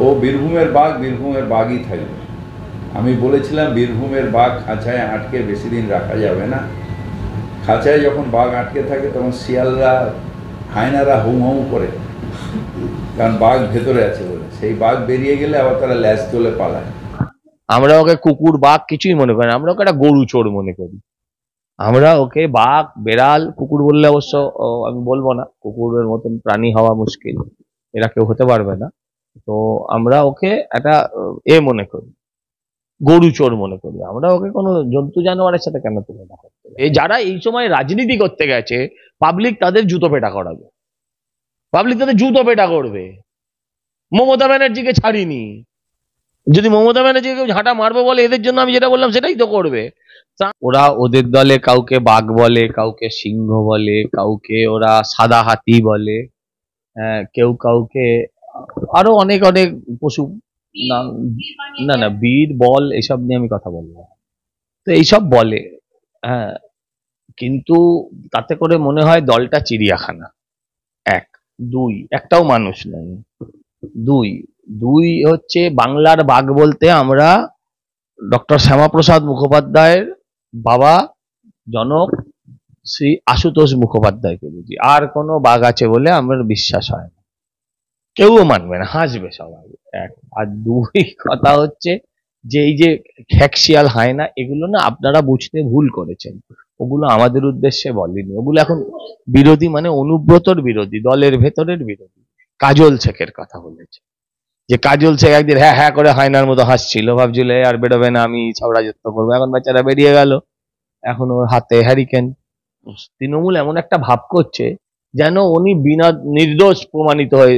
ও বীরভূমের বাঘ বীরভূমের বাঘই থাকবে। আমি বলেছিলাম বীরভূমের বাঘ খাঁচায় আটকে বেশি দিন রাখা যাবে না। খাঁচায় যখন বাঘ আটকে থাকে তখন শিয়ালরা হায়নারা হুম হুম করে, কারণ বাঘ ভেতরে আছে বলে। সেই বাঘ বেরিয়ে গেলে আবার তারা ল্যাজ তোলে পালায়। আমরা ওকে কুকুর বাঘ কিছুই মনে করি না, আমরা ওকে একটা গরু চোর মনে করি। আমরা ওকে বাঘ বেড়াল কুকুর বললে অবশ্য আমি বলবো না, কুকুরের মতন প্রাণী হওয়া মুশকিল, এরা কেউ হতে পারবে না। তো আমরা ওকে একটা মনে করি, গরু চোর মনে করি। আমরা ওকে কোনো জন্তু জানোয়ারের সাথে কেন তুলনা করতে? এই যারা এই সময় রাজনীতি করতে গেছে, পাবলিক তাদের জুতো পেটা করাবে, পাবলিক তাদের জুতো পেটা করবে। মমতা ব্যানার্জিকে ছাড়িনি, যদি মমতা ব্যানার্জিকে কেউ ঝাঁটা মারবো বলে এদের জন্য আমি যেটা বললাম সেটাই তো করবে। ওরা ওদের দলে কাউকে বাঘ বলে, কাউকে সিংহ বলে, কাউকে ওরা সাদা হাতি বলে, কেউ কাউকে আরো অনেক অনেক পশু নাম, না না বীর বল এসব নিয়ে আমি কথা বলবো। তো এইসব বলে, হ্যাঁ, কিন্তু তাতে করে মনে হয় দলটা চিড়িয়াখানা। এক, দুই, একটাও মানুষ নেই। দুই দুই হচ্ছে বাংলার বাঘ বলতে আমরা ডক্টর শ্যামাপ্রসাদ মুখোপাধ্যায়ের বাবা জনক শ্রী আশুতোষ মুখোপাধ্যায়কে বুঝি। আর কোনো বাঘ আছে বলে আমার বিশ্বাস হয় না, কেউও মানবে না, হাসবে সবাই। এক, আর দুই কথা হচ্ছে যে এই যে খ্যাকশিয়াল হায়না, এগুলো না আপনারা বুঝতে ভুল করেছেন। ওগুলো আমাদের উদ্দেশ্যে বলেনি, ওগুলো এখন বিরোধী, মানে অনুব্রতর বিরোধী, দলের ভেতরের বিরোধী। কাজল শেখের কথা বলেছে, যে কাজল শেখ একদিন হ্যাঁ হ্যাঁ করে হায়নার মতো হাসছিল, ভাবছিল আর বেরোবে না, আমি সব রাজত্ব করবো। এখন বেচারা বেরিয়ে গেল, এখন ওর হাতে হ্যারিকেন। তৃণমূল এমন একটা ভাব করছে যেন উনি বিনা নির্দোষ প্রমাণিত হয়ে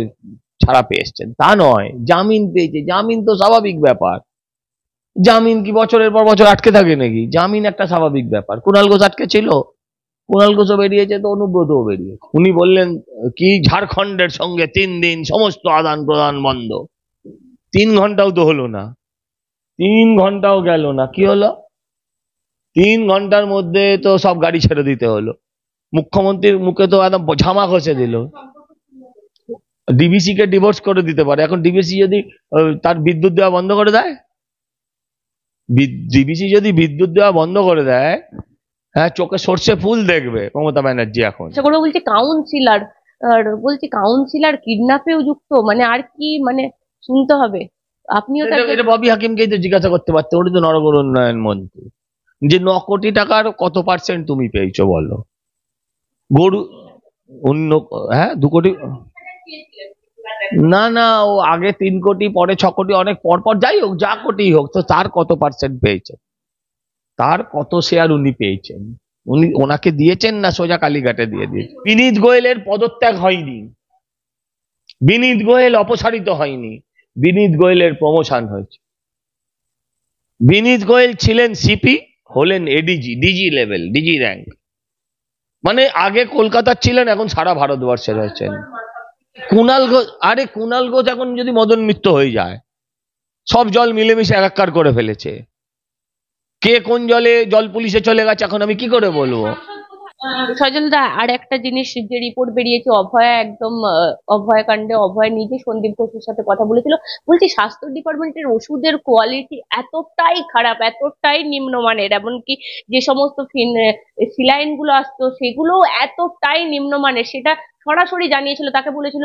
ছাড়া পেয়ে এসছেন। তা নয়, জামিন পেয়েছে, জামিন তো স্বাভাবিক ব্যাপার। জামিন কি বছরের পর বছর আটকে থাকে নাকি? জামিন একটা স্বাভাবিক ব্যাপার। কুণাল ঘোষ আটকে ছিল, কুণাল ঘোষও বেরিয়েছে, তো অনুব্রতও বেরিয়েছে। উনি বললেন কি ঝাড়খণ্ডের সঙ্গে 3 দিন সমস্ত আদান প্রদান বন্ধ। 3 ঘন্টাও তো হলো না, 3 ঘন্টাও গেল না, কি হলো? 3 ঘন্টার মধ্যে তো সব গাড়ি ছেড়ে দিতে হলো। মুখ্যমন্ত্রীর মুখে তো একদম ঝামা ঘষে দিল। ডিবিসি কে ডিভোর্স করে দিতে পারে। এখন ডিবিসি যদি তার বিদ্যুৎ দেওয়া বন্ধ করে দেয়, ডিবিসি যদি বিদ্যুৎ দেওয়া বন্ধ করে দেয়, হ্যাঁ, চোখে সর্ষে ফুল দেখবে মমতা ব্যানার্জি। এখন বলছে কাউন্সিলর, বলছি কাউন্সিলর কিডন্যাপেও যুক্ত, মানে আর কি মানে শুনতে হবে। আপনিও এটা ববি হাকিমকেই তো জিজ্ঞাসা করতে পারতে, ওটা তো নগর উন্নয়ন মন্ত্রী, যে 9 কোটি টাকার কত পার্সেন্ট তুমি পেয়েছো বলো? গরু অন্য, হ্যাঁ 2 কোটি, না না, ও আগে 3 কোটি, পরে 6 কোটি, অনেক পর পর, যাই হোক যা কোটি হোক, তো তার কত পার্সেন্ট পেয়েছেন, তার কত শেয়ার উনি পেয়েছেন? উনি ওনাকে দিয়েছেন না সোজা কালীঘাটে দিয়ে দিয়েছেন? বিনীত গোয়েলের পদত্যাগ হয়নি, বিনীত গোয়েল অপসারিত হয়নি, বিনীত গোয়েলের প্রমোশন হয়েছে। বিনীত গোয়েল ছিলেন সিপি, হলেন ADG, DG level, DG rank, মানে আগে কলকাতার ছিলেন, এখন সারা ভারতবর্ষের হয়েছেন। কুণাল ঘোষ, আরে কুণাল ঘোষ এখন যদি মদন মিত্র হয়ে যায়, সব জল মিলেমিশে একাকার করে ফেলেছে। কে কোন জলে জল পুলিশে চলে গেছে এখন আমি কি করে বলবো? সজলদা, আর একটা জিনিস যে রিপোর্ট বেরিয়েছে, অভয়া একদম অভয়া কাণ্ডে অভয় নিজে সন্দীপ ঘোষের সাথে কথা বলেছিল, বলছি স্বাস্থ্য ডিপার্টমেন্টের ওষুধের কোয়ালিটি এতটাই খারাপ, এতটাই নিম্নমানের, এমনকি যে সমস্ত সিলাইন গুলো আসতো সেগুলো এতটাই নিম্নমানের, সেটা সরাসরি জানিয়েছিল। তাকে বলেছিল,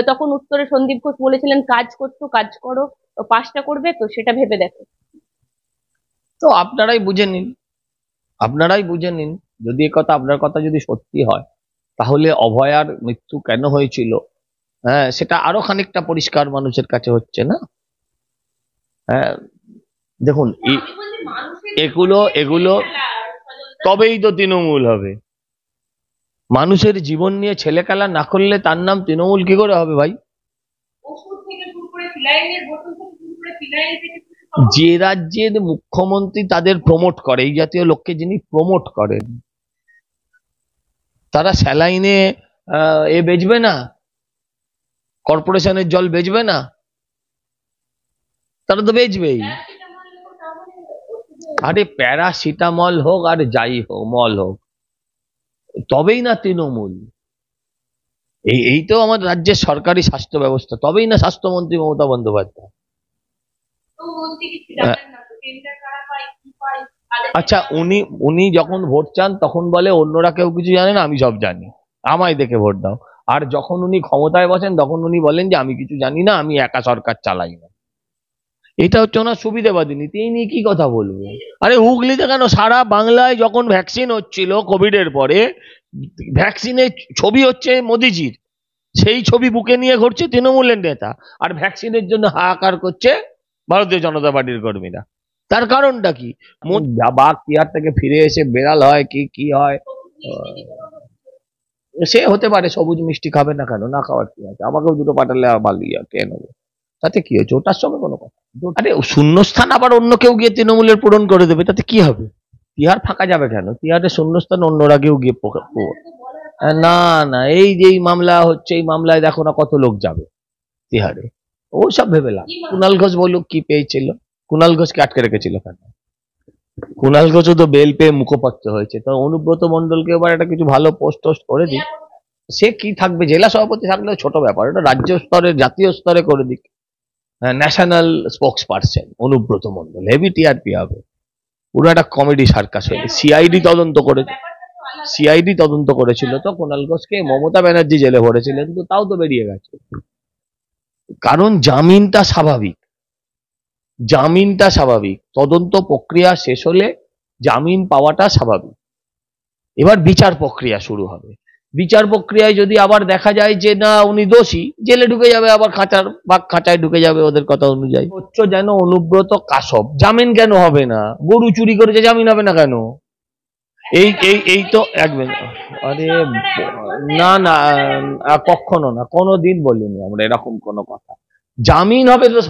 তখন উত্তরে সন্দীপ ঘোষ বলেছিলেন কাজ করছো, কাজ করো, পাসটা করবে তো, সেটা ভেবে দেখো। তো আপনারাই বুঝে নিন, আপনারাই বুঝে নিন। যদি এ কথা, আপনার কথা যদি সত্যি হয়, তাহলে অভয়ার মৃত্যু কেন হয়েছিল, হ্যাঁ, সেটা আরো খানিকটা পরিষ্কার মানুষের কাছে হচ্ছে না? হ্যাঁ, দেখুন এগুলো এগুলো তবেই তো তৃণমূল হবে। মানুষের জীবন নিয়ে ছেলে খেলা না করলে তার নাম তৃণমূল কি করে হবে ভাই? যে রাজ্যের মুখ্যমন্ত্রী তাদের প্রমোট করে, এই জাতীয় লোককে যিনি প্রমোট করেন, তারা স্যালাইনে বেচবে না, কর্পোরেশনের জল বেচবে না? তারা তো বেচবেই। আরে প্যারাসিটামল হোক আর যাই হোক, মল হোক, তবেই না তৃণমূল। এই তো আমার রাজ্যের সরকারি স্বাস্থ্য ব্যবস্থা, তবেই না স্বাস্থ্যমন্ত্রী মমতা বন্দ্যোপাধ্যায়। আচ্ছা, উনি উনি যখন ভোট চান তখন বলে অন্যরা কেউ কিছু জানে না, আমি সব জানি, আমায় দেখে ভোট দাও। আর যখন উনি ক্ষমতায় বসেন তখন উনি বলেন যে আমি কিছু জানি না, আমি একা সরকার চালাই না। এটা হচ্ছে ওনার সুবিধাবাদী নীতি। এই নিয়ে কি কথা বলবো? আরে হুগলিতে কেন, সারা বাংলায় যখন ভ্যাকসিন হচ্ছিল কোভিডের পরে, ভ্যাকসিনের ছবি হচ্ছে মোদিজির, সেই ছবি বুকে নিয়ে ঘুরছে তৃণমূলের নেতা, আর ভ্যাকসিনের জন্য হাহাকার করছে ভারতীয় জনতা পার্টির কর্মীরা। তার কারণটা কি? বাঘ তিহার থেকে ফিরে এসে বেড়াল হয় কি কি হয়, সে হতে পারে। সবুজ মিষ্টি খাবে না কেন? না খাওয়ার কি আছে? আমাকেও দুটো পাঠালে বালিয়া কে নেবো, তাতে কি হয়েছে? ওটার সঙ্গে কোনো কথা। আরে শূন্যস্থান আবার অন্য কেউ গিয়ে তৃণমূলের পূরণ করে দেবে, তাতে কি হবে? তিহার ফাঁকা যাবে কেন? তিহারের শূন্যস্থান অন্যরা কেউ গিয়ে না না, এই যে এই মামলা হচ্ছে, এই মামলায় দেখো না কত লোক যাবে তিহারে, ও সব ভেবে লাভ। কুণাল ঘোষ বলুক কি পেয়েছিল, কুণাল ঘোষকে আটকে রেখেছিল কেন? কুণাল ঘোষও তো বেল পেয়ে মুখপাত্র হয়েছে। তো অনুব্রত মন্ডলকে এবার একটা কিছু ভালো পোস্ট টোস্ট করে দিক, সে কি থাকবে, জেলা সভাপতি থাকলেও ছোট ব্যাপার, এটা রাজ্য স্তরে জাতীয় স্তরে করে দিক, national spokes person Anubrata Mondal, heavy TRP হবে, পুরো একটা কমেডি সার্কাস হয়ে। সিআইডি তদন্ত করেছিল তো কুণাল ঘোষকে, মমতা ব্যানার্জি জেলে ভরেছিলেন, কিন্তু তাও তো বেরিয়ে গেছে। কারণ জামিনটা স্বাভাবিক, তদন্ত প্রক্রিয়া শেষ হলে জামিন পাওয়াটা স্বাভাবিক। এবার বিচার প্রক্রিয়া শুরু হবে, বিচার প্রক্রিয়ায় যদি আবার দেখা যায় যে না উনি দোষী, জেলে ঢুকে যাবে, আবার খাঁচায় ঢুকে যাবে ওদের কথা অনুযায়ী। হচ্ছে যেন অনুব্রত কাসব, জামিন কেন হবে না? গরু চুরি করেছে, জামিন হবে না কেন? এই তো এক মিনিট, আরে না না, কখনো না, কোনোদিন বলিনি আমরা এরকম কোনো কথা। জামিন হবে তো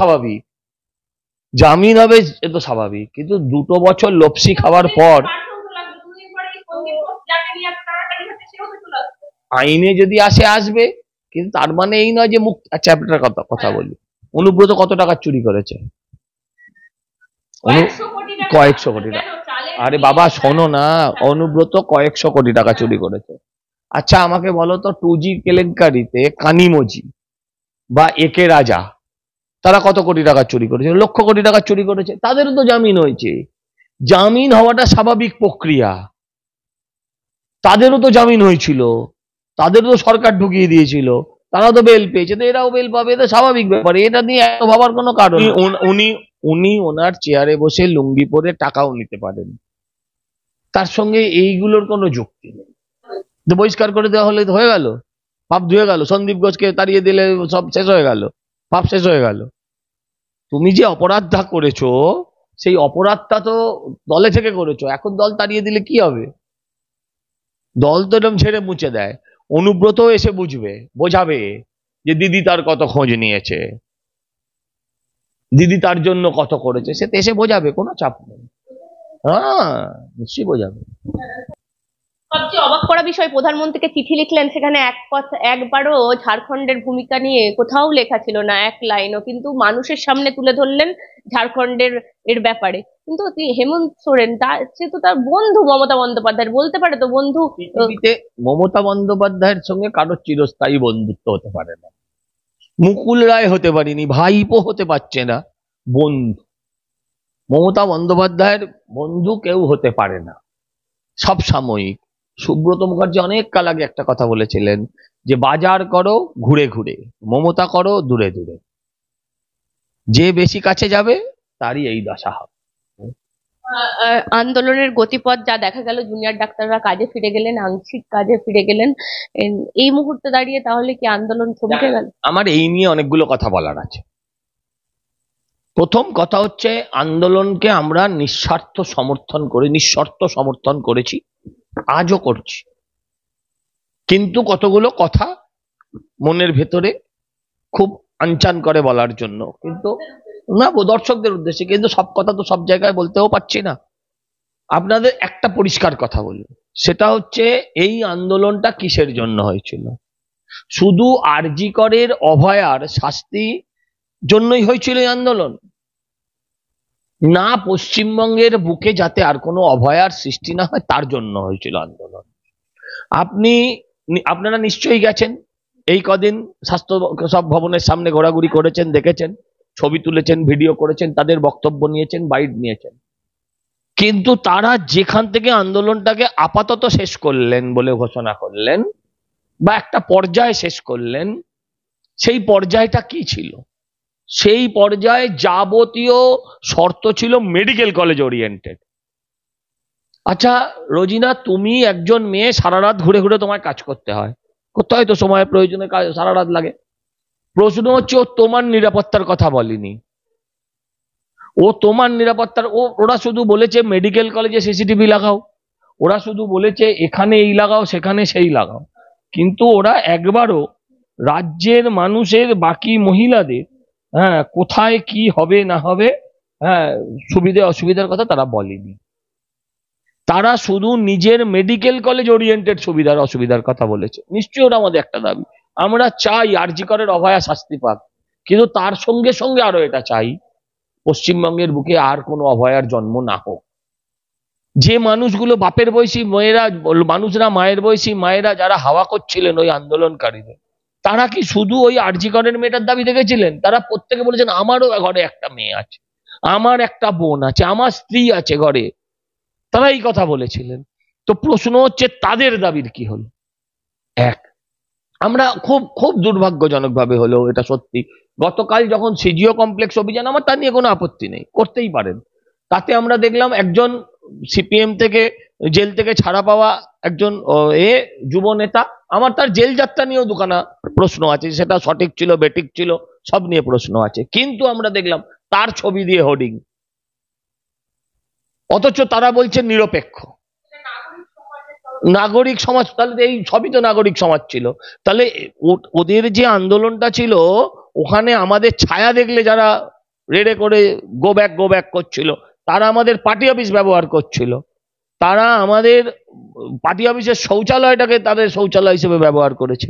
স্বাভাবিক, কিন্তু 2 বছর লপসি খাওয়ার পর আইনে যদি আসবে, কিন্তু তার মানে এই নয় যে মুখ। আচ্ছা আপনার কথা বলি, অনুব্রত কত টাকা চুরি করেছে? কয়েকশো কোটি টাকা। আরে বাবা শোনো না, অনুব্রত কয়েকশো কোটি টাকা চুরি করেছে। আচ্ছা আমাকে বলো তো, 2G কেলেঙ্কারিতে কানিমোজি বা একে রাজা, তারা কত কোটি টাকা চুরি করেছে? লক্ষ কোটি টাকা চুরি করেছে, তাদেরও তো জামিন হয়েছে। জামিন হওয়াটা স্বাভাবিক প্রক্রিয়া, তাদেরও তো জামিন হয়েছিল, তাদেরও তো সরকার ঢুকিয়ে দিয়েছিল, তারা তো বেল পেয়েছে, তো এরাও বেল পাবে, এটা স্বাভাবিক ব্যাপার, এটা নিয়ে এত ভাবার কোনো কারণ। উনি ওনার চেয়ারে বসে লুঙ্গি পরে টাকাও নিতে পারেন, তার সঙ্গে এইগুলোর কোনো যুক্তি নেই। বহিষ্কার করে দেওয়া হলে হয়ে গেল, পাপ ধুয়ে গেল, সন্দীপ ঘোষকে তাড়িয়ে দিলে সব শেষ হয়ে গেল, পাপ শেষ হয়ে গেল। তুমি যে অপরাধটা করেছো, সেই অপরাধটা তো দলে থেকে করেছো, এখন দল তাড়িয়ে দিলে কি হবে? দল তো এরকম ছেড়ে মুছে দেয়। অনুব্রত এসে বোঝাবে যে দিদি তার কত খোঁজ নিয়েছে, দিদি তার জন্য কত করেছে, সে তো এসে বোঝাবে, কোনো চাপ নেই। হ্যাঁ নিশ্চয়ই বোঝাবে। সবচেয়ে অবাক করা বিষয়, প্রধানমন্ত্রীকে চিঠি লিখলেন, সেখানে একবারও ঝাড়খণ্ডের ভূমিকা নিয়ে কোথাও লেখা ছিল না, এক লাইনও, কিন্তু মানুষের সামনে তুলে ধরলেন ঝাড়খণ্ডের এর ব্যাপারে। কিন্তু হেমন্ত সোরেন, সে তো তার বন্ধু মমতা বন্দ্যোপাধ্যায়, বলতে পারে তো বন্ধু। পৃথিবীতে মমতা বন্দ্যোপাধ্যায়ের সঙ্গে কারোর চিরস্থায়ী বন্ধুত্ব হতে পারে না। মুকুল রায় হতে পারেনি, ভাইপো হতে পারছে না, বন্ধু। মমতা বন্দ্যোপাধ্যায়ের বন্ধু কেউ হতে পারে না, সব সাময়িক। সুব্রত মুখার্জি অনেক কাল আগে একটা কথা বলেছিলেন যে বাজার করো ঘুরে ঘুরে, মমতা করো দূরে দূরে, যে বেশি কাছে যাবে তারই এই দশা হবে। আন্দোলনের গতিপথ যা দেখা গেল, জুনিয়র ডাক্তাররা কাজে ফিরে গেলেন, আংশিক কাজে ফিরে গেলেন, এই মুহূর্তে দাঁড়িয়ে তাহলে কি আন্দোলন থমকে গেল? আমার এই নিয়ে অনেকগুলো কথা বলার আছে। প্রথম কথা হচ্ছে, আন্দোলনকে আমরা নিঃশর্ত সমর্থন করেছি, আজও করছি, কিন্তু কতগুলো কথা মনের ভেতরে খুব আনচান করে বলার জন্য, কিন্তু না দর্শকদের উদ্দেশ্যে, কিন্তু সব কথা তো সব জায়গায় বলতেও পারছি না। আপনাদের একটা পরিষ্কার কথা বলি, সেটা হচ্ছে এই আন্দোলনটা কিসের জন্য হয়েছিল? শুধু আরজি করের অভয়ার শাস্তি জন্যই হয়েছিল এই আন্দোলন না, পশ্চিমবঙ্গের বুকে যাতে আর কোনো অভয়ার সৃষ্টি না হয় তার জন্য হয়েছিল আন্দোলন। আপনারা নিশ্চয়ই গেছেন এই কদিন স্বাস্থ্য সব ভবনের সামনে ঘোরাঘুরি করেছেন, দেখেছেন, ছবি তুলেছেন, ভিডিও করেছেন, তাদের বক্তব্য নিয়েছেন, বাইট নিয়েছেন। কিন্তু তারা যেখান থেকে আন্দোলনটাকে আপাতত শেষ করলেন বলে ঘোষণা করলেন বা একটা পর্যায়ে শেষ করলেন, সেই পর্যায়টা কি ছিল? সেই পর্যায়ে যাবতীয় শর্ত ছিল মেডিকেল কলেজ ওরিয়েন্টেড। আচ্ছা রোজিনা, তুমি একজন মেয়ে, সারা রাত ঘুরে ঘুরে তোমায় কাজ করতে হয়, করতে হয় তো, সময়ের প্রয়োজনে কাজ সারা রাত লাগে। প্রশ্ন হচ্ছে, ও তোমার নিরাপত্তার কথা বলেনি, ও তোমার নিরাপত্তার, ওরা শুধু বলেছে মেডিকেল কলেজে সিসিটিভি লাগাও, ওরা শুধু বলেছে এখানে এই লাগাও, সেখানে সেই লাগাও, কিন্তু ওরা একবারও রাজ্যের মানুষের, বাকি মহিলাদের কোথায় কি হবে না হবে, সুবিধে অসুবিধার কথা তারা বলেনি। তারা শুধু নিজের মেডিকেল কলেজ ওরিয়েন্টেড সুবিধার অসুবিধার কথা বলেছে। নিশ্চয়ই ওরা আমাদের একটা দাবি, আমরা চাই আরজি করের অভয়া শাস্তি পাক, কিন্তু তার সঙ্গে সঙ্গে আরো এটা চাই, পশ্চিমবঙ্গের বুকে আর কোনো অভয়ার জন্ম না হোক। যে মানুষগুলো বাপের বয়সী মেয়েরা, মানুষরা মায়ের বয়সী মায়েরা যারা হাওয়া করছিলেন ওই আন্দোলনকারীদের, তারা কি শুধু ওই আরজি করের মেয়েটার দাবি দেখেছিলেন? তারা প্রত্যেকে বলেছেন আমারও ঘরে একটা মেয়ে আছে, আমার একটা বোন আছে, আমার স্ত্রী আছে ঘরে, তারা এই কথা বলেছিলেন। তো প্রশ্ন হচ্ছে তাদের দাবির কি হলো? এক, আমরা খুব খুব দুর্ভাগ্যজনক ভাবে হলো এটা সত্যি, গতকাল যখন সিজিও কমপ্লেক্স অভিযান, আমার তা নিয়ে কোনো আপত্তি নেই, করতেই পারেন, তাতে আমরা দেখলাম একজন সিপিএম থেকে, জেল থেকে ছাড়া পাওয়া একজন যুব নেতা, আমার তার জেল যাত্রা নিয়েও দুখানা প্রশ্ন আছে, সেটা সঠিক ছিল বেঠিক ছিল সব নিয়ে প্রশ্ন আছে, কিন্তু আমরা দেখলাম তার ছবি দিয়ে হোর্ডিং, অথচ তারা বলছে নিরপেক্ষ নাগরিক সমাজ। তাহলে এই সবই তো নাগরিক সমাজ ছিল। তাহলে ওদের যে আন্দোলনটা ছিল, ওখানে আমাদের ছায়া দেখলে যারা রেডে করে গো ব্যাক করছিল, তারা আমাদের পার্টি অফিস ব্যবহার করছিল, তারা আমাদের পার্টি অফিসের শৌচালয়টাকে তাদের শৌচালয় হিসেবে ব্যবহার করেছে,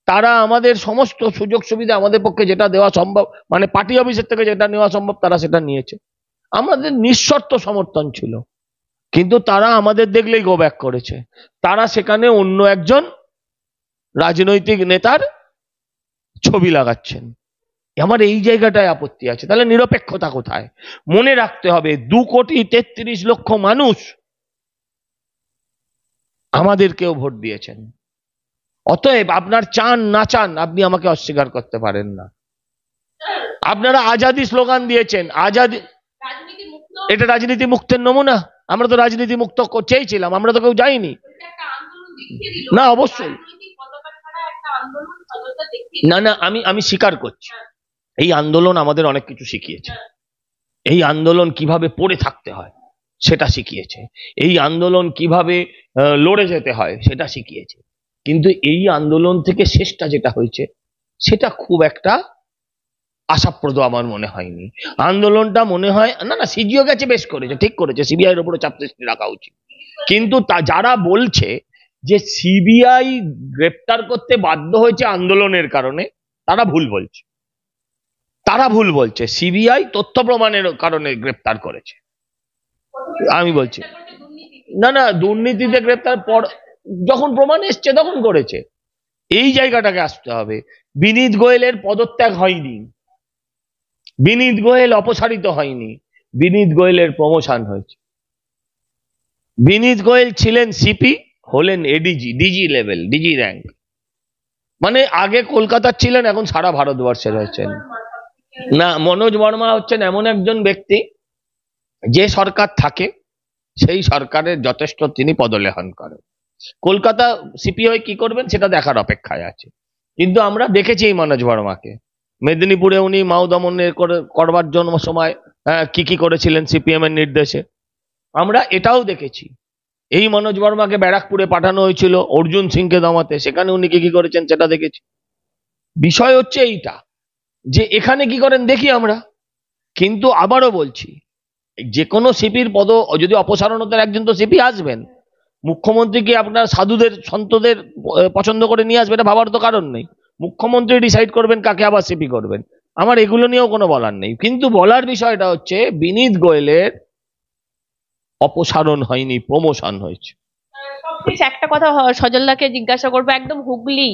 তারা আমাদের সমস্ত সুযোগ সুবিধা আমাদের পক্ষে যেটা দেওয়া সম্ভব, মানে পার্টি অফিসের থেকে যেটা নেওয়া সম্ভব তারা সেটা নিয়েছে, আমাদের নিঃশর্ত সমর্থন ছিল, কিন্তু তারা আমাদের দেখলেই গো ব্যাক করেছে। তারা সেখানে অন্য একজন রাজনৈতিক নেতার ছবি লাগাচ্ছেন। আমার এই জায়গাটায় আপত্তি আছে। তাহলে নিরপেক্ষতা কোথায়? মনে রাখতে হবে 2,33,00,000 মানুষ আমাদেরকেও ভোট দিয়েছেন। অতএব আপনার চান না চান আপনি আমাকে অস্বীকার করতে পারেন না। আপনারা আজাদি স্লোগান দিয়েছেন, আজাদি, এটা রাজনীতি মুক্তের নমুনা। আমরা তো রাজনীতি মুক্ত চেয়েছিলাম, আমরা তো কেউ যাইনি না, অবশ্যই না, না, আমি স্বীকার করছি, এই আন্দোলন আমাদের অনেক কিছু শিখিয়েছে। এই আন্দোলন কিভাবে পড়ে থাকতে হয় সেটা শিখিয়েছে, এই আন্দোলন কিভাবে লড়ে যেতে হয় সেটা শিখিয়েছে, কিন্তু এই আন্দোলন থেকে শেষটা যেটা হয়েছে সেটা খুব একটা আশাপ্রদ আমার মনে হয়নি। আন্দোলনটা মনে হয় না সিজিও গেছে, বেশ করেছে, ঠিক করেছে, সিবিআই এর উপরে চাপ সৃষ্টি রাখা উচিত, কিন্তু যারা বলছে যে সিবিআই গ্রেপ্তার করতে বাধ্য হয়েছে আন্দোলনের কারণে, তারা ভুল বলছে। তারা ভুল বলছে, সিবিআই তথ্য প্রমাণের কারণে গ্রেপ্তার করেছে। আমি বলছি না, দুর্নীতিতে গ্রেপ্তার পর যখন প্রমাণ এসছে তখন করেছে। এই জায়গাটাকে আসতে হবে। বিনীত গোয়েলের পদত্যাগ হয়নি, বিনীত গোয়েল অপসারিত হয়নি, বিনীত গোয়েলের প্রমোশন হয়েছে। বিনীত গোয়েল ছিলেন সিপি, হলেন ADG, DG level, DG rank, মানে আগে কলকাতার ছিলেন, এখন সারা ভারতবর্ষের হয়েছেন। না, মনোজ বর্মা হচ্ছেন এমন একজন ব্যক্তি, যে সরকার থাকে সেই সরকারের যথেষ্ট তিনি পদলেহন করেন। কলকাতা সিপি হয়ে কি করবেন সেটা দেখার অপেক্ষায় আছে, কিন্তু আমরা দেখেছি এই মনোজ বর্মাকে মেদিনীপুরে উনি মাও দমনের করবার জন্য সময় কি করেছিলেন সিপিএম এর নির্দেশে, আমরা এটাও দেখেছি। এই মনোজ বর্মাকে ব্যারাকপুরে পাঠানো হয়েছিল অর্জুন সিংকে দমাতে, সেখানে উনি কি করেছেন সেটা দেখেছি। বিষয় হচ্ছে এইটা যে এখানে কি করেন দেখি আমরা, কিন্তু আবারও বলছি, যে কোনো সিপির পদ যদি অপসারণ হতে, একজন তো সিপি আসবেন, মুখ্যমন্ত্রীকে আপনার সাধুদের সন্তদের পছন্দ করে নিয়ে আসবে এটা ভাবার তো কারণ নেই, মুখ্যমন্ত্রী ডিসাইড করবেন কাকে আবার সিপি করবেন। আমার এগুলো নিয়েও কোনো বলার নেই, কিন্তু বলার বিষয়টা হচ্ছে বিনীত গোয়েলের অপসারণ হয়নি, প্রমোশন হয়েছে। একটা কথা সজলদাকে জিজ্ঞাসা করবো, একদম হুগলি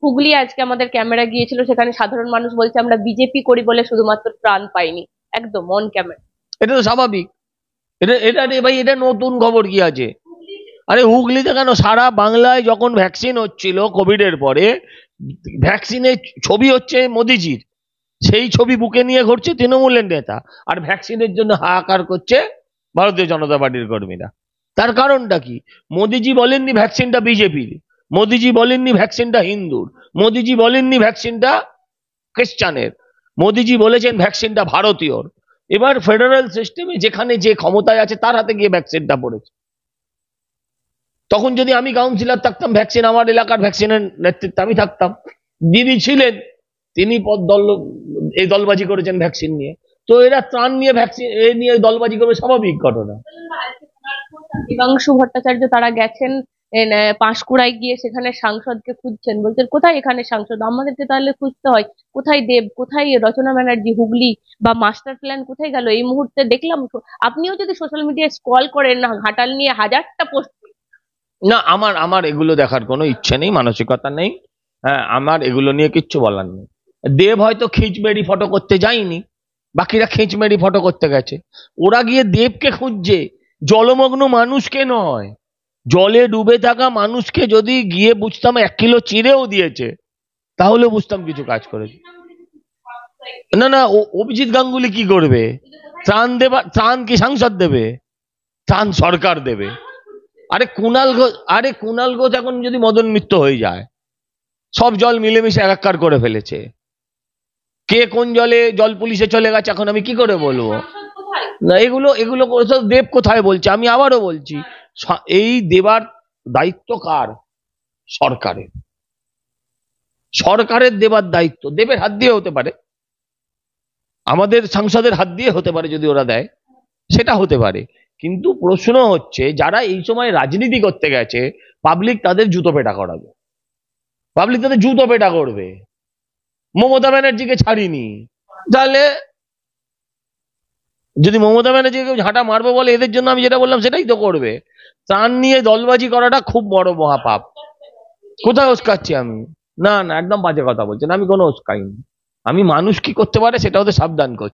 হুগলি আজকে আমাদের ক্যামেরা গিয়েছিল, সেখানে সাধারণ মানুষ বলছে আমরা বিজেপি করি বলে শুধুমাত্র ত্রাণ পাইনি, একদম অন ক্যামেরা। এটা তো স্বাভাবিক। এটা এটা রে ভাই, এটা নতুন খবর কি আছে? আরে হুগলিতে কেন, সারা বাংলায় যখন ভ্যাকসিন হচ্ছিল কোভিডের পরে, ভ্যাকসিনের ছবি হচ্ছে মোদিজির, সেই ছবি বুকে নিয়ে ঘুরছে তৃণমূলের নেতা, আর ভ্যাকসিনের জন্য হাহাকার করছে ভারতীয় জনতা পার্টির কর্মীরা। তার কারণটা কি? মোদিজি বলেননি ভ্যাকসিনটা বিজেপির, মোদিজি বলেননি ভ্যাকসিনটা হিন্দুর, মোদিজি বলেননি ভ্যাকসিনটা খ্রিস্টানের, মোদিজি বলেছেন ভ্যাকসিনটা ভারতীয়র। এবার ফেডারেল সিস্টেমে যেখানে যে ক্ষমতায় আছে তার হাতে গিয়ে ভ্যাকসিনটা পড়েছে। তখন যদি আমি কাউন্সিলর থাকতাম, ভ্যাকসিন আমার এলাকার ভ্যাকসিনের নেতৃত্বে আমি থাকতাম, যিনি ছিলেন তিনি এই দলবাজি করেছেন ভ্যাকসিন নিয়ে। তো এরা ত্রাণ নিয়ে ভ্যাকসিন নিয়ে দলবাজি করবে, স্বাভাবিক ঘটনা। দেবাংশু ভট্টাচার্য তারা গেছেন পাঁশকুড়ায় গিয়ে সেখানে সাংসদকে খুঁজছেন, বলছেন কোথায় এখানে সাংসদ, আমাদেরকে তাহলে খুঁজতে হয় কোথায় দেব, কোথায় রচনা ব্যানার্জি, হুগলি বা মাস্টার প্ল্যান কোথায় গেল। এই মুহূর্তে দেখলাম, আপনিও যদি সোশ্যাল মিডিয়ায় স্ক্রল করেন না, ঘাটাল নিয়ে হাজারটা পোস্ট। না, আমার আমার এগুলো দেখার কোনো ইচ্ছে নেই, মানসিকতা নেই। হ্যাঁ, আমার এগুলো নিয়ে কিচ্ছু বলার নেই। দেব হয়তো খিচমেরি ফটো করতে যায়নি, বাকিরা খিচমেরি ফটো করতে গেছে। ওরা গিয়ে দেবকে খুঁজছে, জলমগ্ন মানুষকে নয়। জলে ডুবে থাকা মানুষকে যদি গিয়ে বুঝতাম 1 কিলো চিড়েও দিয়েছে, তাহলে বুঝতাম কিছু কাজ করেছে। না না, অভিজিৎ গাঙ্গুলি কি করবে? ত্রাণ কি সাংসদ দেবে? ত্রাণ সরকার দেবে। আরে কুণাল ঘোষ এখন যদি মদন মিত্র হয়ে যায়, সব জল মিলেমিশে একাকার করে ফেলেছে। কে কোন জলে জল পুলিশে চলে গেছে এখন আমি কি করে বলবো? না, এগুলো এগুলো দেব কোথায় বলছে? আমি আবারও বলছি, এই দেবার দায়িত্ব কার? সরকারের। সরকারের দেবার দায়িত্ব। দেবের হাত দিয়ে হতে পারে, আমাদের সাংসদের হাত দিয়ে হতে পারে, যদি ওরা দেয় সেটা হতে পারে। কিন্তু প্রশ্ন হচ্ছে, যারা এই সময় রাজনীতি করতে গেছে, পাবলিক তাদের জুতো পেটা করাবে, পাবলিক তাদের জুতো পেটা করবে। মমতা ব্যানার্জিকে ছাড়িনি, তাহলে যদি মমতা ব্যানার্জিকে কেউ ঝাঁটা মারবো বলে, এদের জন্য আমি যেটা বললাম সেটাই তো করবে। ত্রাণ নিয়ে দলবাজি করাটা খুব বড় মহাপাপ। কোথায় উস্কাচ্ছি আমি? না না, একদম বাজে কথা বলছেন, আমি কোনো উস্কাইনি। আমি মানুষ কি করতে পারে সেটা ওদের সাবধান করছি।